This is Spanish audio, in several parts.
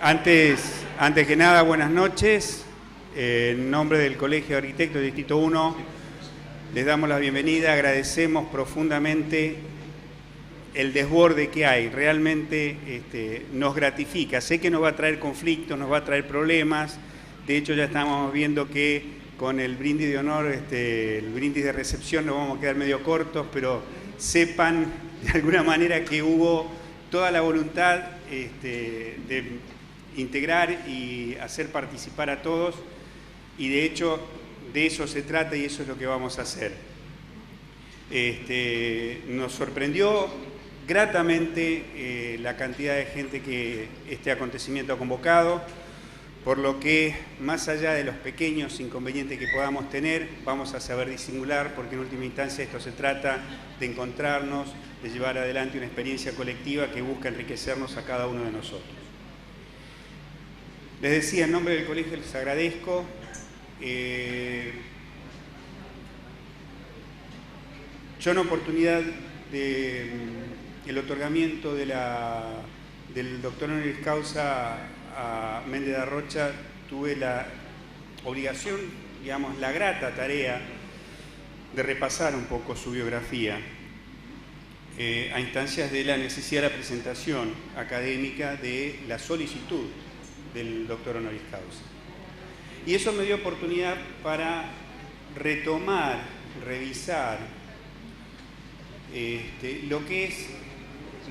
Antes que nada, buenas noches. En nombre del Colegio de Arquitectos del Distrito 1, les damos la bienvenida, agradecemos profundamente el desborde que hay, realmente nos gratifica. Sé que nos va a traer conflictos, nos va a traer problemas, de hecho ya estamos viendo que con el brindis de honor, el brindis de recepción nos vamos a quedar medio cortos, pero sepan de alguna manera que hubo toda la voluntad de integrar y hacer participar a todos, y de hecho de eso se trata y eso es lo que vamos a hacer. Nos sorprendió gratamente la cantidad de gente que este acontecimiento ha convocado, por lo que más allá de los pequeños inconvenientes que podamos tener, vamos a saber disimular, porque en última instancia esto se trata de encontrarnos, de llevar adelante una experiencia colectiva que busca enriquecernos a cada uno de nosotros. Les decía, en nombre del colegio les agradezco. Yo en oportunidad del otorgamiento del doctor honoris causa a Méndez da Rocha, tuve la obligación, digamos, la grata tarea de repasar un poco su biografía a instancias de la necesidad de la presentación académica de la solicitud del doctor honoris causa. Y eso me dio oportunidad para retomar, revisar lo que es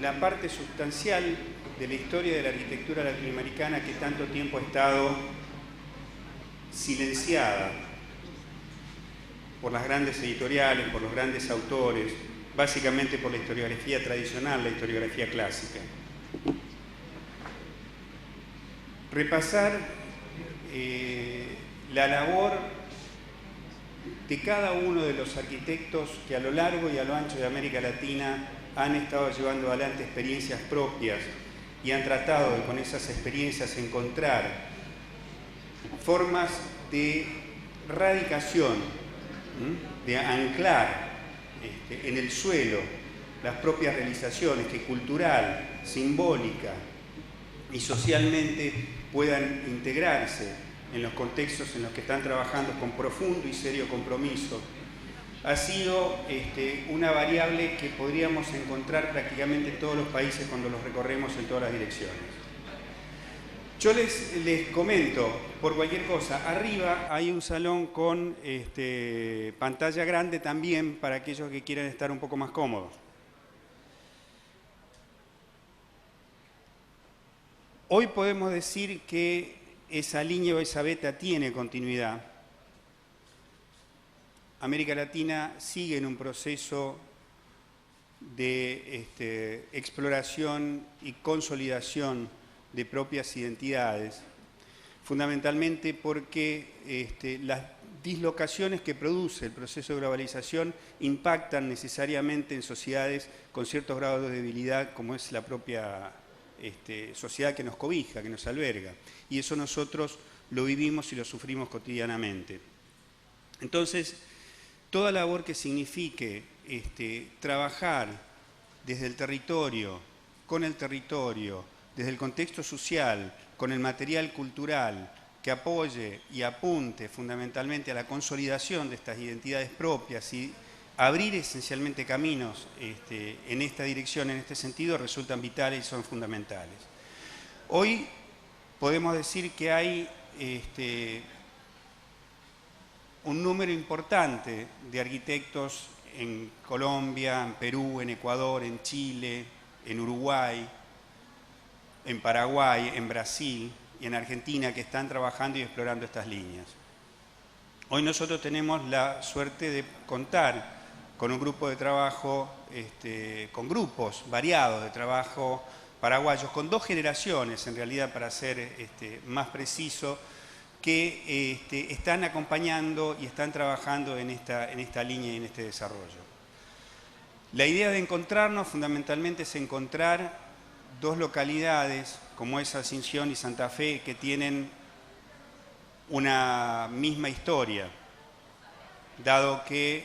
la parte sustancial de la historia de la arquitectura latinoamericana que tanto tiempo ha estado silenciada por las grandes editoriales, por los grandes autores, básicamente por la historiografía tradicional, la historiografía clásica. Repasar la labor de cada uno de los arquitectos que a lo largo y a lo ancho de América Latina han estado llevando adelante experiencias propias y han tratado de, con esas experiencias, encontrar formas de radicación, de anclar en el suelo las propias realizaciones que cultural, simbólica y socialmente puedan integrarse en los contextos en los que están trabajando con profundo y serio compromiso. Ha sido una variable que podríamos encontrar prácticamente en todos los países cuando los recorremos en todas las direcciones. Yo les comento, por cualquier cosa, arriba hay un salón con pantalla grande también para aquellos que quieran estar un poco más cómodos. Hoy podemos decir que esa línea o esa beta tiene continuidad. América Latina sigue en un proceso de exploración y consolidación de propias identidades, fundamentalmente porque las dislocaciones que produce el proceso de globalización impactan necesariamente en sociedades con ciertos grados de debilidad, como es la propia sociedad que nos cobija, que nos alberga. Y eso nosotros lo vivimos y lo sufrimos cotidianamente. Entonces, toda labor que signifique trabajar desde el territorio, con el territorio, desde el contexto social, con el material cultural, que apoye y apunte fundamentalmente a la consolidación de estas identidades propias y abrir esencialmente caminos en esta dirección, en este sentido, resultan vitales y son fundamentales. Hoy podemos decir que hay un número importante de arquitectos en Colombia, en Perú, en Ecuador, en Chile, en Uruguay, en Paraguay, en Brasil y en Argentina que están trabajando y explorando estas líneas. Hoy nosotros tenemos la suerte de contar con un grupo de trabajo, con grupos variados de trabajo paraguayos, con dos generaciones en realidad, para ser más preciso, que están acompañando y están trabajando en esta línea y en este desarrollo. La idea de encontrarnos fundamentalmente es encontrar dos localidades, como es Asunción y Santa Fe, que tienen una misma historia, dado que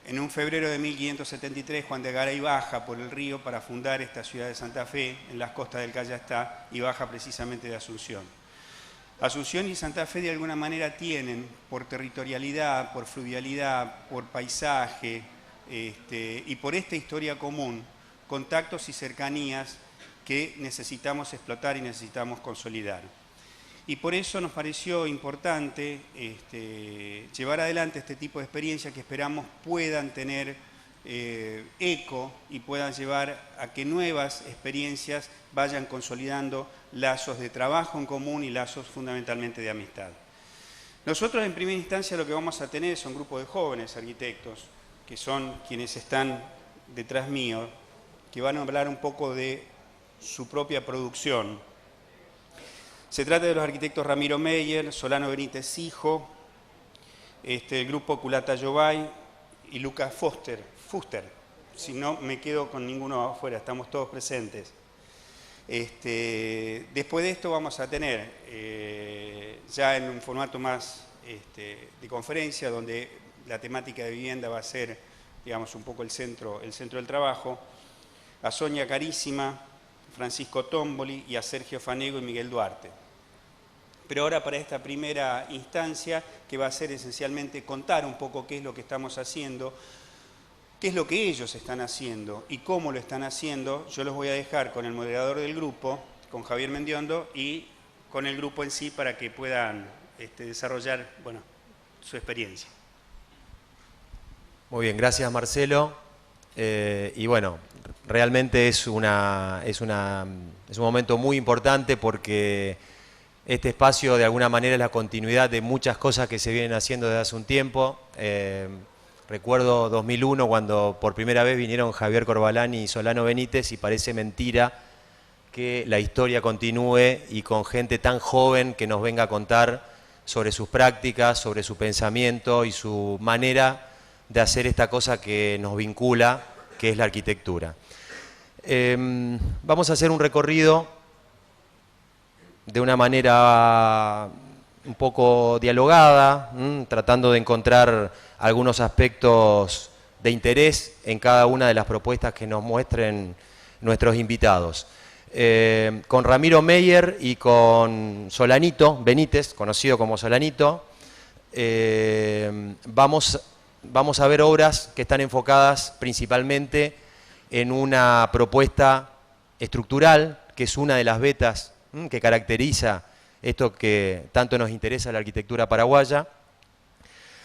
En un febrero de 1573, Juan de Garay baja por el río para fundar esta ciudad de Santa Fe, en las costas del Callastá, y baja precisamente de Asunción. Asunción y Santa Fe de alguna manera tienen, por territorialidad, por fluvialidad, por paisaje, y por esta historia común, contactos y cercanías que necesitamos explotar y necesitamos consolidar. Y por eso nos pareció importante llevar adelante este tipo de experiencias que esperamos puedan tener eco y puedan llevar a que nuevas experiencias vayan consolidando lazos de trabajo en común y lazos fundamentalmente de amistad. Nosotros en primera instancia lo que vamos a tener son grupos de jóvenes arquitectos, que son quienes están detrás mío, que van a hablar un poco de su propia producción. Se trata de los arquitectos Ramiro Meyer, Solano Benítez hijo, el grupo Culata Yobay y Lucas Fuster. Si no, me quedo con ninguno afuera, estamos todos presentes. Después de esto vamos a tener, ya en un formato más de conferencia, donde la temática de vivienda va a ser, digamos, un poco el centro del trabajo, a Sonia Carísima, Francisco Tomboli y a Sergio Fanego y Miguel Duarte. Pero ahora para esta primera instancia, que va a ser esencialmente contar un poco qué es lo que estamos haciendo, qué es lo que ellos están haciendo y cómo lo están haciendo, yo los voy a dejar con el moderador del grupo, con Javier Mendiondo, y con el grupo en sí para que puedan desarrollar, bueno, su experiencia. Muy bien, gracias Marcelo. Y bueno, realmente es un momento muy importante porque este espacio de alguna manera es la continuidad de muchas cosas que se vienen haciendo desde hace un tiempo. Recuerdo 2001 cuando por primera vez vinieron Javier Corbalán y Solano Benítez y parece mentira que la historia continúe y con gente tan joven que nos venga a contar sobre sus prácticas, sobre su pensamiento y su manera de hacer esta cosa que nos vincula, que es la arquitectura. Vamos a hacer un recorrido de una manera un poco dialogada, tratando de encontrar algunos aspectos de interés en cada una de las propuestas que nos muestren nuestros invitados. Con Ramiro Meyer y con Solanito Benítez, conocido como Solanito, vamos a ver obras que están enfocadas principalmente en una propuesta estructural, que es una de las vetas que caracteriza esto que tanto nos interesa la arquitectura paraguaya.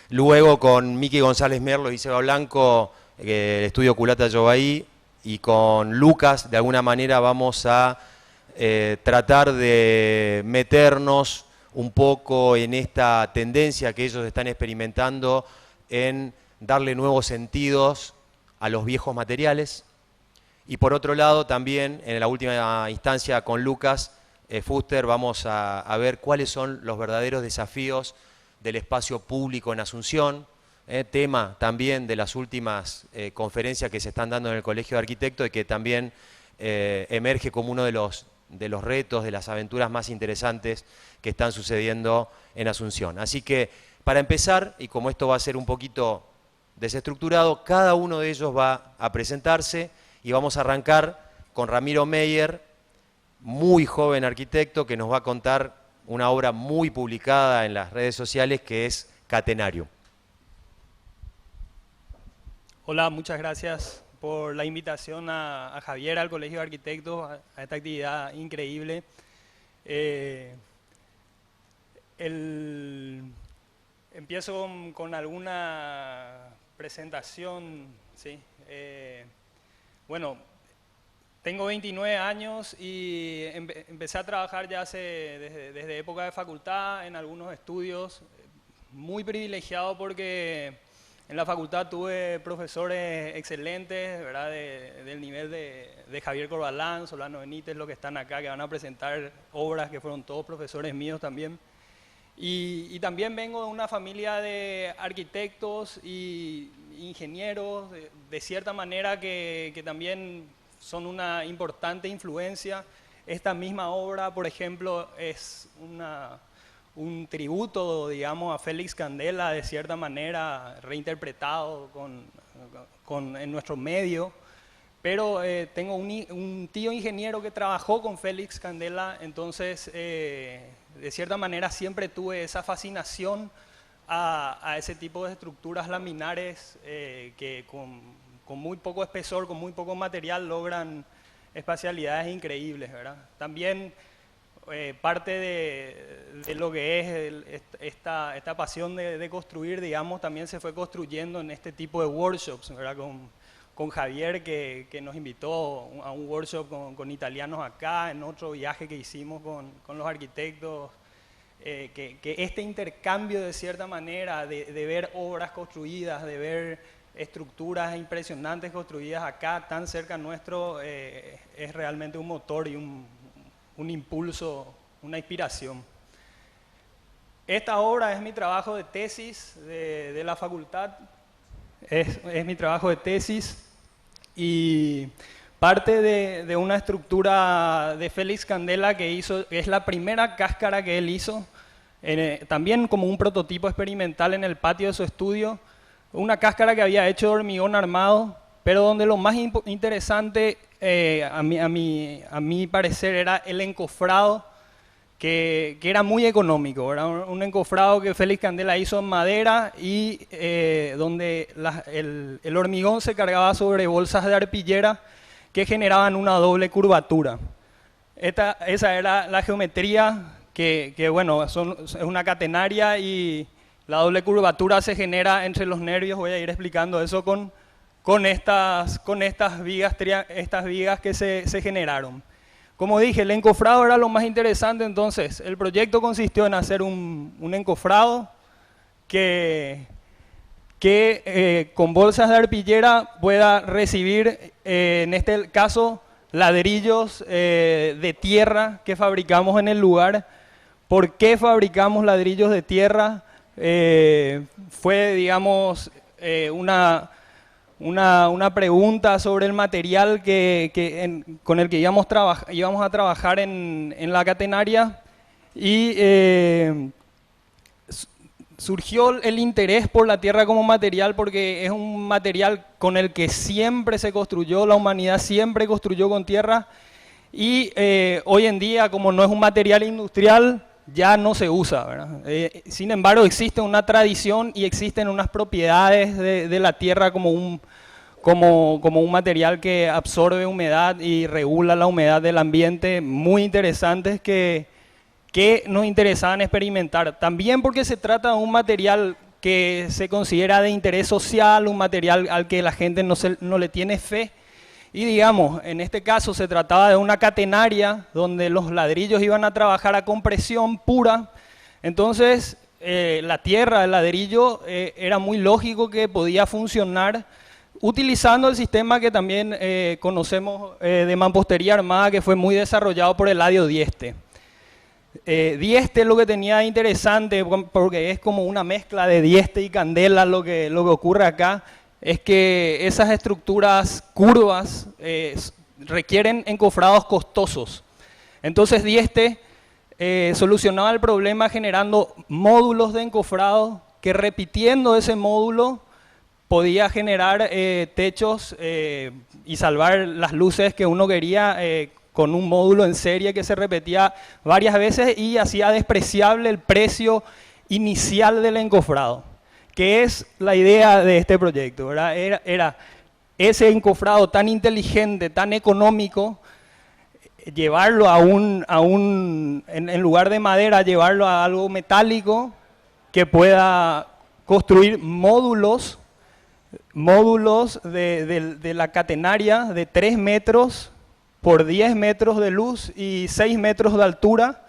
Luego con Miki González Merlo y Seba Blanco, el estudio Culata Yobay, y con Lucas, de alguna manera vamos a tratar de meternos un poco en esta tendencia que ellos están experimentando en darle nuevos sentidos a los viejos materiales. Y por otro lado, también en la última instancia con Lucas Fuster vamos a ver cuáles son los verdaderos desafíos del espacio público en Asunción, tema también de las últimas conferencias que se están dando en el Colegio de Arquitectos y que también emerge como uno de los retos, de las aventuras más interesantes que están sucediendo en Asunción. Así que, para empezar, y como esto va a ser un poquito desestructurado, cada uno de ellos va a presentarse y vamos a arrancar con Ramiro Meyer, muy joven arquitecto, que nos va a contar una obra muy publicada en las redes sociales que es Catenario. Hola, muchas gracias por la invitación a Javier, al Colegio de Arquitectos, a esta actividad increíble. Empiezo con alguna presentación, ¿sí? Bueno, tengo 29 años y empecé a trabajar ya desde época de facultad en algunos estudios, muy privilegiado porque en la facultad tuve profesores excelentes, ¿verdad? Del nivel de Javier Corbalán, Solano Benítez, los que están acá, que van a presentar obras que fueron todos profesores míos también. Y también vengo de una familia de arquitectos y ingenieros, de cierta manera que también son una importante influencia. Esta misma obra, por ejemplo, es un tributo, digamos, a Félix Candela, de cierta manera, reinterpretado en nuestro medio. Pero tengo un tío ingeniero que trabajó con Félix Candela, entonces, de cierta manera, siempre tuve esa fascinación a ese tipo de estructuras laminares que con muy poco espesor, con muy poco material, logran espacialidades increíbles, ¿verdad? También parte de lo que es esta pasión de construir, digamos, también se fue construyendo en este tipo de workshops, ¿verdad? Con Javier, que nos invitó a un workshop con italianos acá, en otro viaje que hicimos con los arquitectos, que este intercambio de cierta manera de ver obras construidas, de ver estructuras impresionantes construidas acá, tan cerca nuestro, es realmente un motor y un impulso, una inspiración. Esta obra es mi trabajo de tesis de la facultad, es mi trabajo de tesis y parte de una estructura de Félix Candela que hizo, es la primera cáscara que él hizo, también como un prototipo experimental en el patio de su estudio, una cáscara que había hecho de hormigón armado, pero donde lo más interesante a mi parecer era el encofrado, que era muy económico, era un encofrado que Félix Candela hizo en madera y donde el hormigón se cargaba sobre bolsas de arpillera que generaban una doble curvatura. Esa era la geometría que bueno, es una catenaria y la doble curvatura se genera entre los nervios. Voy a ir explicando eso con estas vigas que se generaron. Como dije, el encofrado era lo más interesante, entonces el proyecto consistió en hacer un encofrado que con bolsas de arpillera pueda recibir, en este caso, ladrillos de tierra que fabricamos en el lugar. ¿Por qué fabricamos ladrillos de tierra? Fue, digamos, una pregunta sobre el material con el que íbamos a trabajar en la catenaria y surgió el interés por la tierra como material porque es un material con el que siempre se construyó, la humanidad siempre construyó con tierra y hoy en día, como no es un material industrial, ya no se usa, ¿verdad? Sin embargo, existe una tradición y existen unas propiedades de la tierra como un material que absorbe humedad y regula la humedad del ambiente, muy interesantes que nos interesaban experimentar. También porque se trata de un material que se considera de interés social, un material al que la gente no le tiene fe. Y digamos, en este caso se trataba de una catenaria donde los ladrillos iban a trabajar a compresión pura. Entonces, la tierra, el ladrillo, era muy lógico que podía funcionar utilizando el sistema que también conocemos de mampostería armada, que fue muy desarrollado por Eladio Dieste. Dieste lo que tenía de interesante, porque es como una mezcla de Dieste y Candela lo que ocurre acá, es que esas estructuras curvas requieren encofrados costosos. Entonces Dieste solucionaba el problema generando módulos de encofrado que repitiendo ese módulo podía generar techos y salvar las luces que uno quería con un módulo en serie que se repetía varias veces y hacía despreciable el precio inicial del encofrado, que es la idea de este proyecto, ¿verdad? Era ese encofrado tan inteligente, tan económico, llevarlo en lugar de madera, llevarlo a algo metálico que pueda construir módulos de la catenaria de 3 metros por 10 metros de luz y 6 metros de altura,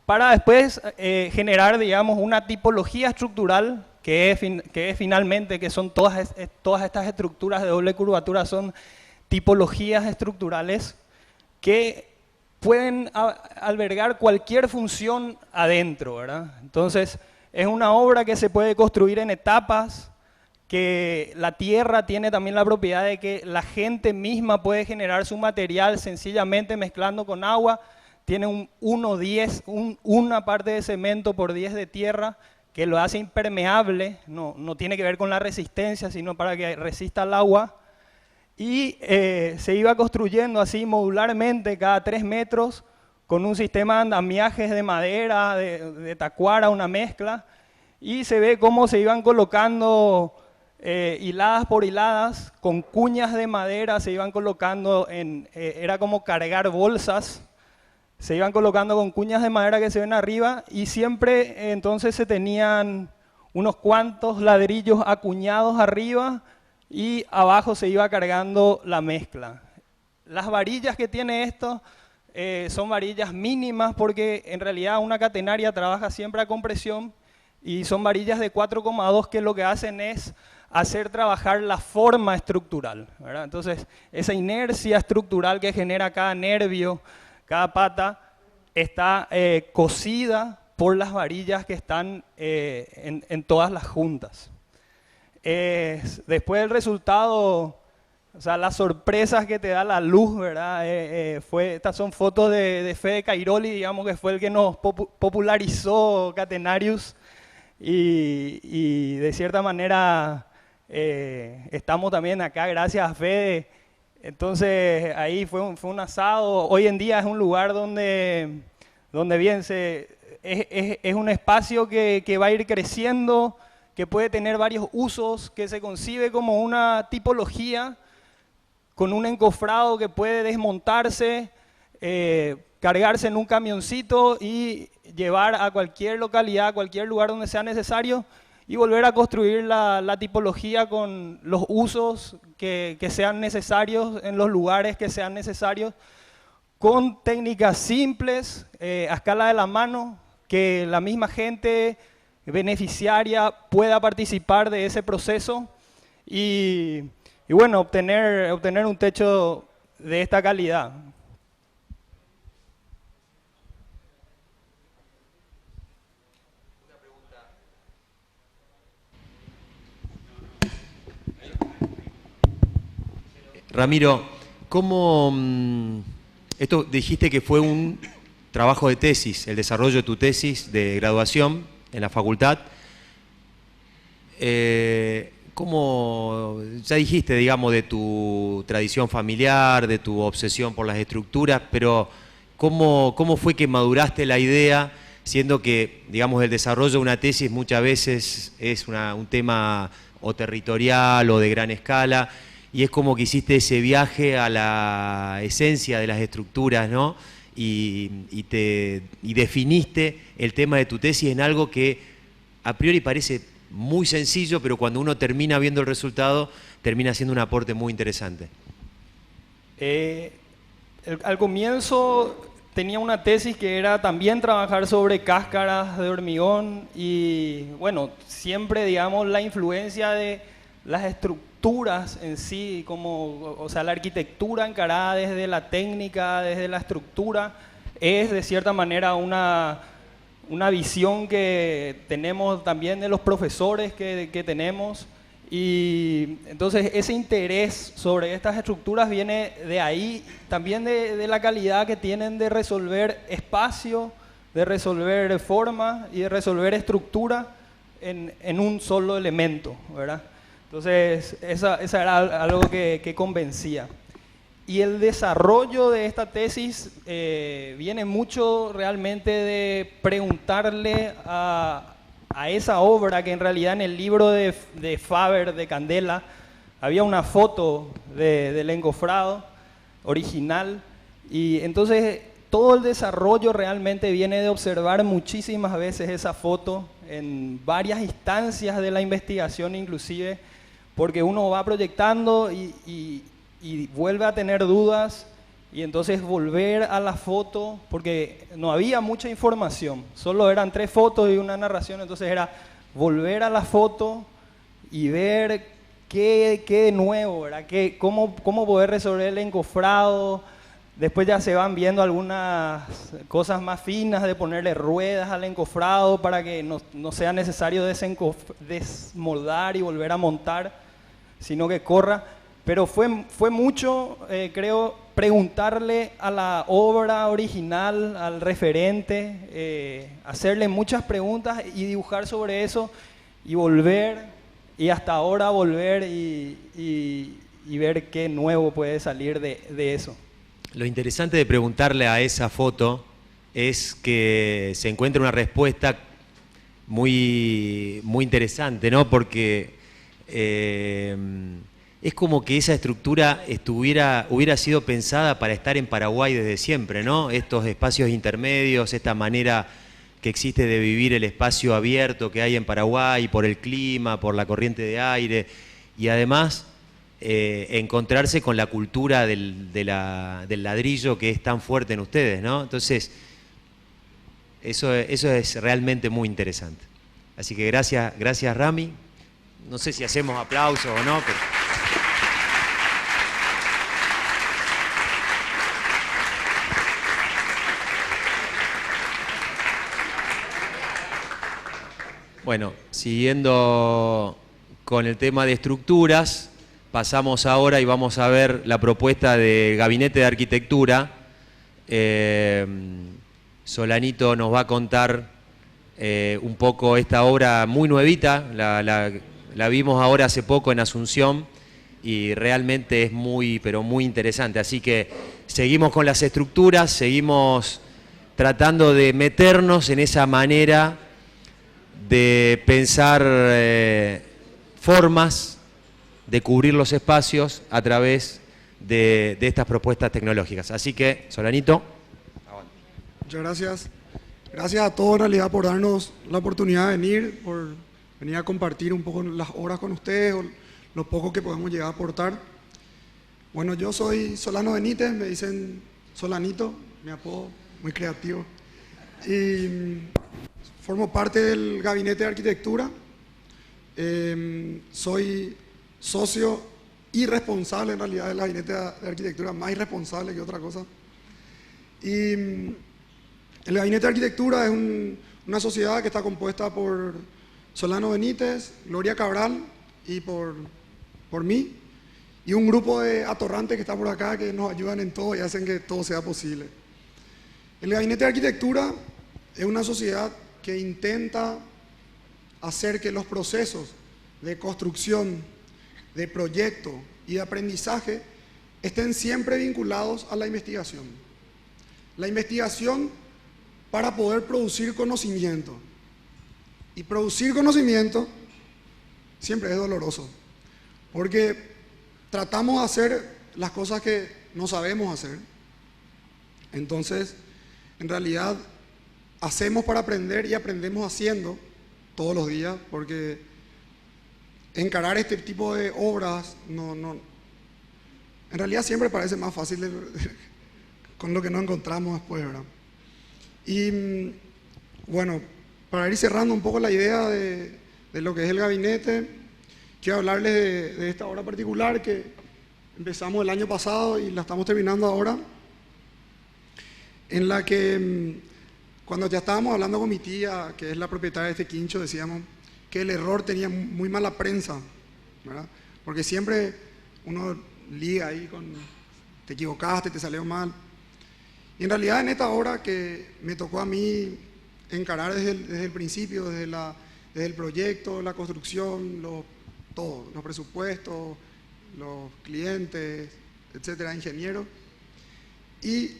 para después generar, digamos, una tipología estructural que es finalmente, que son todas estas estructuras de doble curvatura, son tipologías estructurales que pueden albergar cualquier función adentro, ¿verdad? Entonces, es una obra que se puede construir en etapas, que la tierra tiene también la propiedad de que la gente misma puede generar su material sencillamente mezclando con agua. tiene un 1:10, una parte de cemento por 10 de tierra, que lo hace impermeable, no tiene que ver con la resistencia, sino para que resista el agua. Y se iba construyendo así modularmente cada 3 metros, con un sistema de andamiajes de madera, de tacuara, una mezcla, y se ve cómo se iban colocando hiladas por hiladas, con cuñas de madera, se iban colocando era como cargar bolsas, se iban colocando con cuñas de madera que se ven arriba, y siempre entonces se tenían unos cuantos ladrillos acuñados arriba, y abajo se iba cargando la mezcla. Las varillas que tiene esto son varillas mínimas, porque en realidad una catenaria trabaja siempre a compresión, y son varillas de 4,2 que lo que hacen es hacer trabajar la forma estructural, ¿verdad? Entonces, esa inercia estructural que genera cada nervio, cada pata, está cosida por las varillas que están en todas las juntas. Después del resultado, o sea, las sorpresas que te da la luz, ¿verdad? Estas son fotos de Fede Cairoli, digamos, que fue el que nos popularizó Catenarius, y de cierta manera estamos también acá gracias a Fede. Entonces ahí fue un asado. Hoy en día es un lugar donde bien es un espacio que va a ir creciendo, que puede tener varios usos, que se concibe como una tipología con un encofrado que puede desmontarse, cargarse en un camioncito y llevar a cualquier localidad, a cualquier lugar donde sea necesario, y volver a construir la tipología con los usos que sean necesarios en los lugares que sean necesarios, con técnicas simples, a escala de la mano, que la misma gente beneficiaria pueda participar de ese proceso y bueno, obtener un techo de esta calidad. Ramiro, ¿cómo esto dijiste que fue un trabajo de tesis, el desarrollo de tu tesis de graduación en la facultad? ¿Cómo, ya dijiste, digamos, de tu tradición familiar, de tu obsesión por las estructuras, pero ¿cómo fue que maduraste la idea, siendo que, digamos, el desarrollo de una tesis muchas veces es un tema o territorial o de gran escala, y es como que hiciste ese viaje a la esencia de las estructuras, ¿no? Y definiste el tema de tu tesis en algo que a priori parece muy sencillo, pero cuando uno termina viendo el resultado, termina siendo un aporte muy interesante. Al comienzo tenía una tesis que era también trabajar sobre cáscaras de hormigón y, bueno, siempre, digamos, la influencia de las estructuras en sí, o sea, la arquitectura encarada desde la técnica, desde la estructura, es de cierta manera una visión que tenemos también de los profesores que tenemos, y entonces ese interés sobre estas estructuras viene de ahí, también de la calidad que tienen de resolver espacio, de resolver forma y de resolver estructura en un solo elemento, ¿verdad? Entonces, esa era algo que convencía. Y el desarrollo de esta tesis viene mucho realmente de preguntarle a esa obra, que en realidad en el libro de Faber, de Candela, había una foto del encofrado original, y entonces todo el desarrollo realmente viene de observar muchísimas veces esa foto en varias instancias de la investigación inclusive, porque uno va proyectando y vuelve a tener dudas, y entonces volver a la foto, porque no había mucha información, solo eran 3 fotos y una narración, entonces era volver a la foto y ver qué de nuevo, ¿verdad? Cómo poder resolver el encofrado. Después ya se van viendo algunas cosas más finas de ponerle ruedas al encofrado para que no sea necesario desmoldar y volver a montar, sino que corra. Pero fue mucho, creo, preguntarle a la obra original, al referente, hacerle muchas preguntas y dibujar sobre eso y volver, y hasta ahora volver y ver qué nuevo puede salir de eso. Lo interesante de preguntarle a esa foto es que se encuentra una respuesta muy, muy interesante, ¿no? Porque es como que esa estructura hubiera sido pensada para estar en Paraguay desde siempre, ¿no? Estos espacios intermedios, esta manera que existe de vivir el espacio abierto que hay en Paraguay por el clima, por la corriente de aire, y además encontrarse con la cultura del ladrillo que es tan fuerte en ustedes, ¿no? Entonces, eso es realmente muy interesante. Así que gracias Rami. No sé si hacemos aplausos o no, pero... Bueno, siguiendo con el tema de estructuras, pasamos ahora y vamos a ver la propuesta del Gabinete de Arquitectura. Solanito nos va a contar un poco esta obra muy nuevita, la vimos ahora hace poco en Asunción y realmente es muy, pero muy interesante. Así que seguimos con las estructuras, seguimos tratando de meternos en esa manera de pensar formas de cubrir los espacios a través de estas propuestas tecnológicas. Así que, Solanito. Muchas gracias. Gracias a todos en realidad por darnos la oportunidad de venir, por venir a compartir un poco las horas con ustedes o lo poco que podemos llegar a aportar. Bueno, yo soy Solano Benítez, me dicen Solanito, mi apodo, muy creativo. Y formo parte del Gabinete de Arquitectura. Soy socio irresponsable en realidad del Gabinete de Arquitectura, más irresponsable que otra cosa. Y el Gabinete de Arquitectura es una sociedad que está compuesta por Solano Benítez, Gloria Cabral y por mí, y un grupo de atorrantes que está por acá que nos ayudan en todo y hacen que todo sea posible. El Gabinete de Arquitectura es una sociedad que intenta hacer que los procesos de construcción, de proyecto y de aprendizaje estén siempre vinculados a la investigación. La investigación para poder producir conocimiento. Y producir conocimiento siempre es doloroso, porque tratamos de hacer las cosas que no sabemos hacer. Entonces, en realidad, hacemos para aprender y aprendemos haciendo todos los días, porque encarar este tipo de obras en realidad siempre parece más fácil con lo que no encontramos después, ¿verdad? Y bueno, para ir cerrando un poco la idea de lo que es el gabinete, quiero hablarles de esta obra particular que empezamos el año pasado y la estamos terminando ahora, en la que cuando ya estábamos hablando con mi tía, que es la propietaria de este quincho, decíamos que el error tenía muy mala prensa, ¿verdad? Porque siempre uno liga ahí con te equivocaste, te salió mal. Y en realidad en esta obra que me tocó a mí encarar desde el principio, desde el proyecto, la construcción, todo, los presupuestos, los clientes, etcétera, ingenieros, y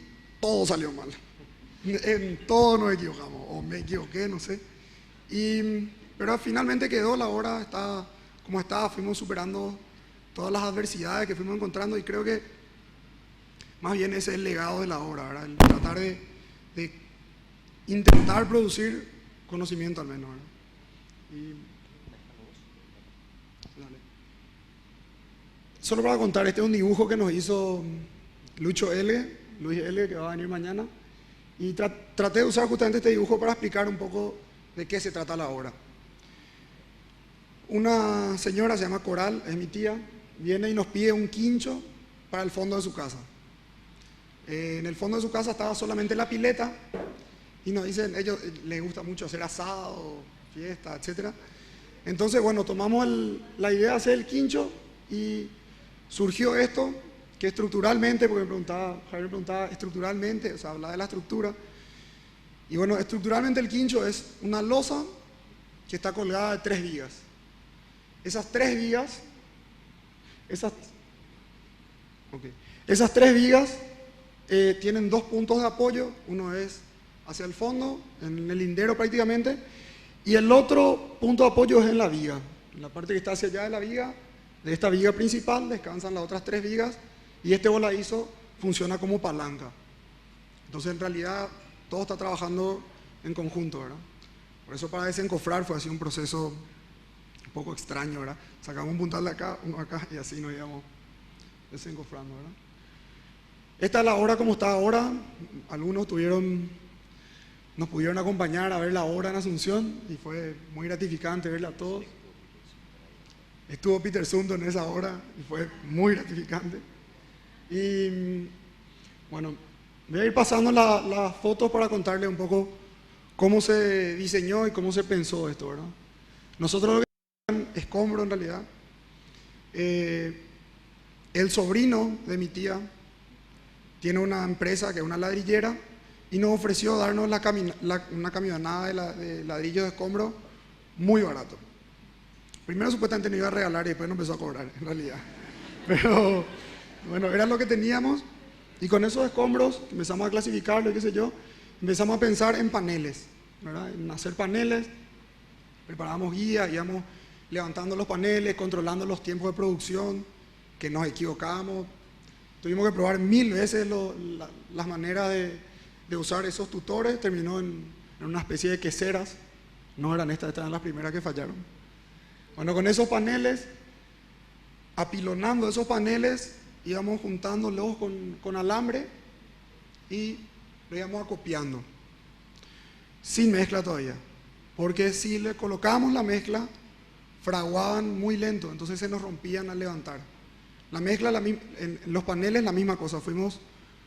todo salió mal. En todo nos equivocamos, o me equivoqué, no sé. Pero finalmente quedó, la obra está como está, fuimos superando todas las adversidades que fuimos encontrando y creo que más bien ese es el legado de la obra, ¿verdad? El tratar de intentar producir conocimiento al menos, ¿verdad? Solo para contar, este es un dibujo que nos hizo Luis L, que va a venir mañana, y traté de usar justamente este dibujo para explicar un poco de qué se trata la obra. Una señora, se llama Coral, es mi tía, viene y nos pide un quincho para el fondo de su casa. En el fondo de su casa estaba solamente la pileta y nos dicen, ellos les gusta mucho hacer asado, fiesta, etc. Entonces, bueno, tomamos la idea de hacer el quincho y surgió esto. que estructuralmente, porque Javier me preguntaba estructuralmente, o sea, hablaba de la estructura. Y bueno, estructuralmente el quincho es una losa que está colgada de 3 vigas. Esas 3 vigas, esas 3 vigas tienen 2 puntos de apoyo. Uno es hacia el fondo, en el lindero prácticamente, y el otro punto de apoyo es en la viga. En la parte que está hacia allá de la viga, de esta viga principal, descansan las otras 3 vigas, y este voladizo funciona como palanca. Entonces, en realidad, todo está trabajando en conjunto, ¿verdad? Por eso para desencofrar fue así un proceso un poco extraño, ¿verdad? Sacamos un puntal de acá, uno acá, y así nos íbamos desencofrando, ¿verdad? Esta es la obra como está ahora. Algunos nos pudieron acompañar a ver la obra en Asunción y fue muy gratificante verla a todos. Estuvo Peter Sunto en esa obra y fue muy gratificante. Y bueno, voy a ir pasando las fotos para contarles un poco cómo se diseñó y cómo se pensó esto, ¿verdad? Nosotros lo que escombro en realidad. El sobrino de mi tía tiene una empresa que es una ladrillera y nos ofreció darnos una camionada de ladrillos de escombro muy barato. Primero supuestamente nos iba a regalar y después nos empezó a cobrar, en realidad. Pero bueno, era lo que teníamos y con esos escombros empezamos a clasificarlo y qué sé yo, empezamos a pensar en paneles, ¿verdad? En hacer paneles, preparábamos guías, íbamos levantando los paneles, controlando los tiempos de producción, que nos equivocábamos. Tuvimos que probar 1000 veces las maneras de usar esos tutores, terminó en una especie de queseras, no eran estas eran las primeras que fallaron. Bueno, con esos paneles, apilonando esos paneles, íbamos juntándolos con alambre y lo íbamos acopiando, sin mezcla todavía, porque si le colocábamos la mezcla, fraguaban muy lento, entonces se nos rompían al levantar. La mezcla, en los paneles, la misma cosa. Fuimos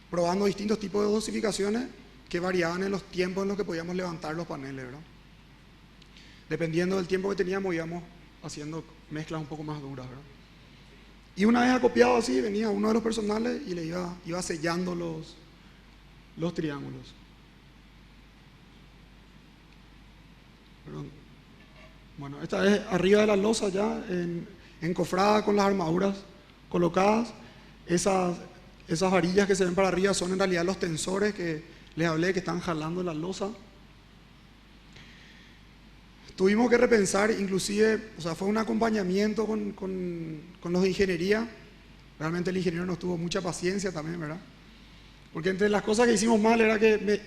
probando distintos tipos de dosificaciones que variaban en los tiempos en los que podíamos levantar los paneles, ¿verdad? Dependiendo del tiempo que teníamos, íbamos haciendo mezclas un poco más duras, ¿verdad? Y una vez acopiado así, venía uno de los personales y le iba sellando los triángulos. Perdón. Bueno, esta es arriba de la losa ya, encofrada con las armaduras colocadas. Esas varillas que se ven para arriba son en realidad los tensores que les hablé que están jalando la losa. Tuvimos que repensar, inclusive, o sea, fue un acompañamiento con los de ingeniería. Realmente el ingeniero nos tuvo mucha paciencia también, ¿verdad? Porque entre las cosas que hicimos mal era que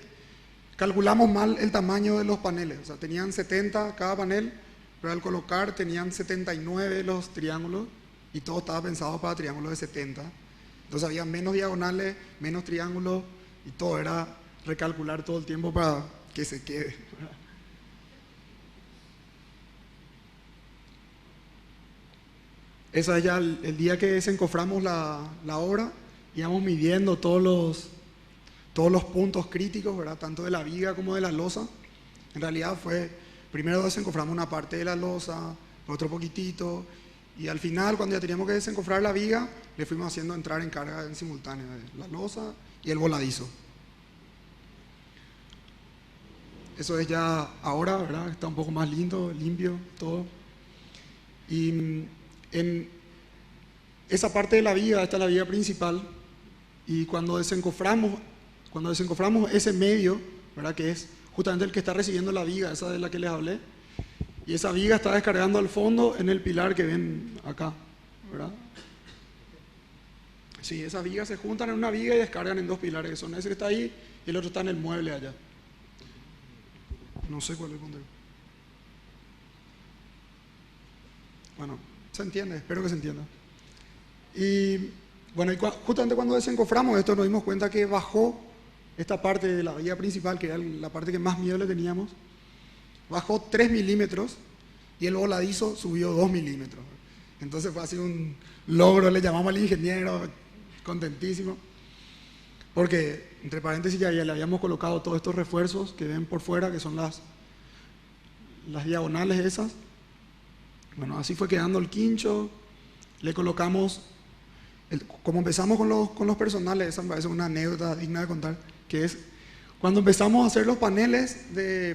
calculamos mal el tamaño de los paneles. O sea, tenían 70 cada panel, pero al colocar tenían 79 los triángulos y todo estaba pensado para triángulos de 70. Entonces había menos diagonales, menos triángulos y todo era recalcular todo el tiempo para que se quede, ¿verdad? Ese es ya el día que desencoframos la obra, íbamos midiendo todos los puntos críticos, ¿verdad? Tanto de la viga como de la losa. En realidad primero desencoframos una parte de la losa, otro poquitito, y al final, cuando ya teníamos que desencofrar la viga, le fuimos haciendo entrar en carga en simultáneo la losa y el voladizo. Eso es ya ahora, ¿verdad? Está un poco más lindo, limpio, todo. Y en esa parte de la viga, esta es la viga principal, y cuando desencoframos ese medio, ¿verdad? Que es justamente el que está recibiendo la viga, esa de la que les hablé, y esa viga está descargando al fondo en el pilar que ven acá, ¿verdad? Sí, esas vigas se juntan en una viga y descargan en 2 pilares, que son ese que está ahí y el otro está en el mueble allá. No sé cuál es el punto. Bueno, se entiende, espero que se entienda. Y bueno, justamente cuando desencoframos esto nos dimos cuenta que bajó esta parte de la viga principal, que era la parte que más miedo le teníamos, bajó 3 milímetros y el voladizo subió 2 milímetros. Entonces fue así un logro, le llamamos al ingeniero, contentísimo, porque entre paréntesis ya le habíamos colocado todos estos refuerzos que ven por fuera, que son las diagonales esas. Bueno, así fue quedando el quincho, le colocamos como empezamos con los personales, esa me parece una anécdota digna de contar, que es cuando empezamos a hacer los paneles,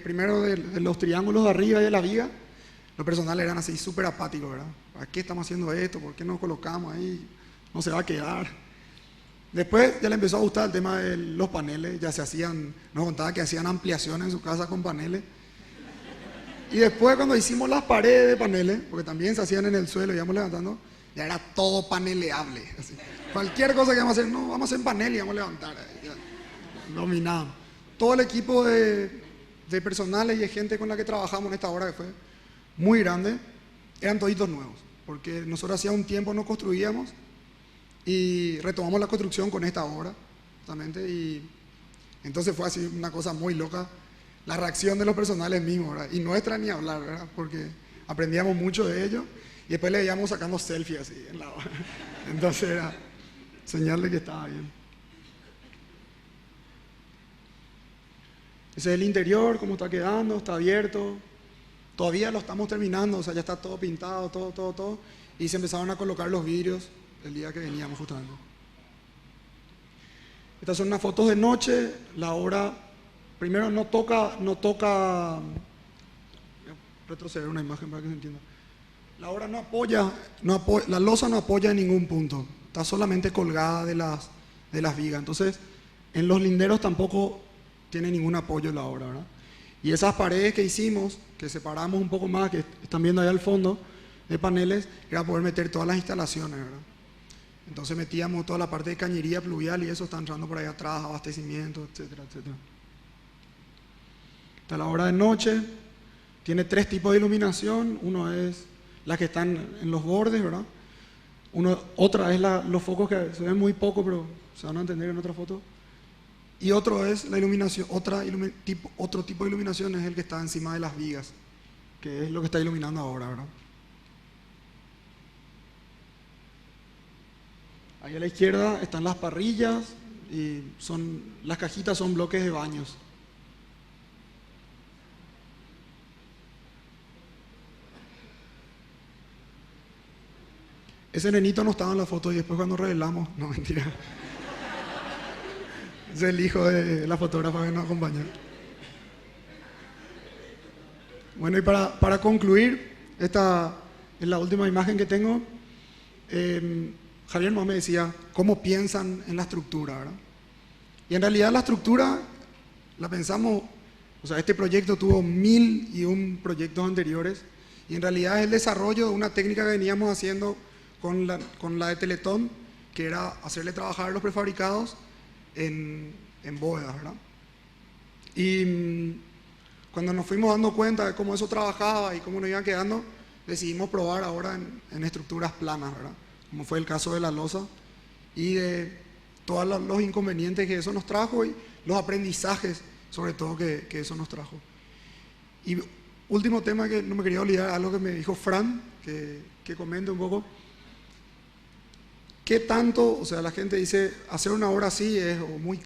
primero de los triángulos de arriba y de la viga, los personales eran así súper apáticos, ¿verdad? ¿Para qué estamos haciendo esto? ¿Por qué nos colocamos ahí? No se va a quedar. Después ya le empezó a gustar el tema de los paneles, ya nos contaba que hacían ampliaciones en su casa con paneles. Y después cuando hicimos las paredes de paneles, porque también se hacían en el suelo, íbamos levantando, ya era todo paneleable. Así. Cualquier cosa que vamos a hacer, no, vamos a hacer en panel y vamos a levantar. Ya, dominado. Todo el equipo de personales y de gente con la que trabajamos en esta obra, que fue muy grande, eran toditos nuevos. Porque nosotros hacía un tiempo nos construíamos y retomamos la construcción con esta obra, justamente. Y entonces fue así una cosa muy loca. La reacción de los personales mismos, ¿verdad? Y nuestra ni hablar, ¿verdad? Porque aprendíamos mucho de ellos y después le veíamos sacando selfies así en la hora. Entonces era señal de que estaba bien. Ese es el interior, cómo está quedando, está abierto. Todavía lo estamos terminando, o sea, ya está todo pintado, todo. Y se empezaron a colocar los vidrios el día que veníamos justamente. Estas son unas fotos de noche, la obra. Primero no toca, voy a retroceder una imagen para que se entienda. La obra no apoya, la losa no apoya en ningún punto, está solamente colgada de las vigas. Entonces, en los linderos tampoco tiene ningún apoyo la obra, ¿verdad? Y esas paredes que hicimos, que separamos un poco más, que están viendo ahí al fondo, de paneles, era poder meter todas las instalaciones, ¿verdad? Entonces metíamos toda la parte de cañería pluvial y eso está entrando por ahí atrás, abastecimiento, etcétera. Está la obra de noche, tiene 3 tipos de iluminación, uno es las que están en los bordes, ¿verdad? Otra es los focos que se ven muy poco, pero se van a entender en otra foto. Y otro es la iluminación, otro tipo de iluminación es el que está encima de las vigas, que es lo que está iluminando ahora, ¿verdad? Ahí a la izquierda están las parrillas y las cajitas son bloques de baños. Ese nenito no estaba en la foto y después cuando revelamos, no, mentira. Es el hijo de la fotógrafa que nos acompaña. Bueno, y para concluir, esta es la última imagen que tengo. Javier más me decía, ¿cómo piensan en la estructura, verdad? Y en realidad la estructura la pensamos, o sea, este proyecto tuvo 1001 proyectos anteriores y en realidad es el desarrollo de una técnica que veníamos haciendo con la de Teletón, que era hacerle trabajar los prefabricados en bóvedas, ¿verdad? Y cuando nos fuimos dando cuenta de cómo eso trabajaba y cómo nos iban quedando, decidimos probar ahora en estructuras planas, ¿verdad? Como fue el caso de la losa y de todos los inconvenientes que eso nos trajo y los aprendizajes, sobre todo, que eso nos trajo. Y último tema que no me quería olvidar, algo que me dijo Fran, que comente un poco. ¿Qué tanto, o sea, la gente dice, hacer una obra así es muy